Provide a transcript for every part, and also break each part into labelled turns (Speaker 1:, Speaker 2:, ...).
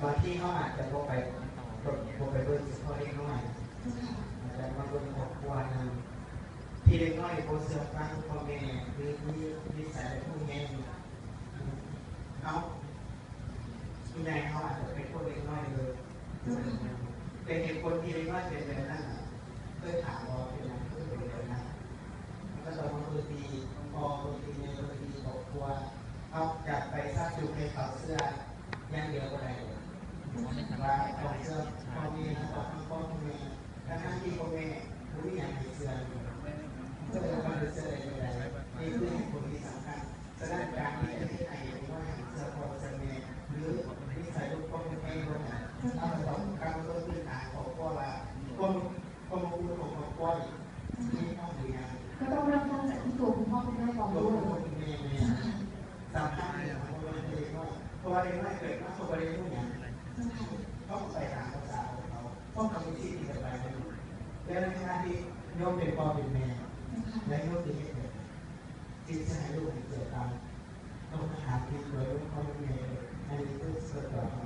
Speaker 1: บางที่เขาอาจจะพกไปเบิ่งเขาเล็กน้อยอาจจะมาเบิ่งครอบครัวนึงที่เล็กน้อยโพสเสื้อฟังพ่อแม่หรือมีนิสัยผู้แง่เขาที่ไหนเขาอาจจะเป็นพวกเล็กน้อยเลยเป็นเหตุผลที่เล็กน้อยเป็นแบบนั้นเพื่อถามว่าเป็นอะไรเพื่อเป็นแบบนั้นมันก็ต้องมาดูดีพอดูดีในดูดีครอบครัวเอาจับไปซักจุกในเขาเสื้อย่างเดียวก็ได้ว่าเอาเสื้อพ่อแม่นะพ่อแม่ทั้งที่พ่อแม่รู้อย่างเสื้อก็เลยมาดูเสื้ออะไรนี่คือเหตุผลที่สำคัญฉะนั้นการที่จะให้ใครว่าเสื้อพ่อเสื้อแม่หรือนิสัยลูกพ่อแม่คนไหนถ้าเราต้องการลดพื้นฐานของพ่อละคนรู้ของพ่อพ่อที่ต้องดูงาน
Speaker 2: ก็ต้องเริ่มต้นจากที่ตัวคุณพ่อคุณแม่ก่อนด้วย
Speaker 1: สำคัญเลยเพราะว่าเด็กน้อยเกิดมาเขาไม่ได้รู้อย่างต้องไปหาภาษาของเขาต้องทำวิธีที่จะไปแล้วในขณะที่โยมเป็นพ่อเป็นแม่และโยมเป็นเด็กจิตใจลูกเกิดตามต้องหาที่โดยพ่อแม่ในที่สุดเกิดต่อมา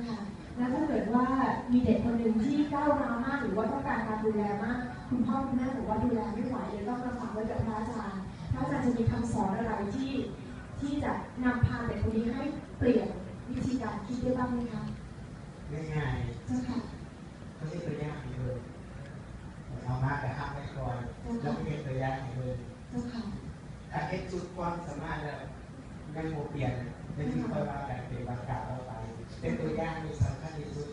Speaker 2: ค่ะแล้วถ้าเกิดว่ามีเด็กคนหนึ่งที่ก้าวร้าวมากหรือว่าต้องการการดูแลมากคุณพ่อคุณแม่บอกว่าดูแลไม่ไหวเลยต้องมาฝากไว้กับพระอาจารย์จะมีคำสอนอะไรที่จะนำพาเด็กคนนี้ให้เปลี่ยนวิธีการคิดได้บ้างไหมคะ
Speaker 1: ง่ายๆ
Speaker 2: เจ้าค่ะ
Speaker 1: เขาที่ตัวอย่างเลยเอามาแต่ห้ามไว้ก่อนแล้วเป็นตัวอย่างเลย
Speaker 2: เจ้าค่ะ
Speaker 1: ถ้าเห็นจุดความสามารถแล้วยังโมเปลี่ยนในที่คอยว่าการเป็นบางกาเราไปเป็นตัวอย่างที่สำคัญที่สุด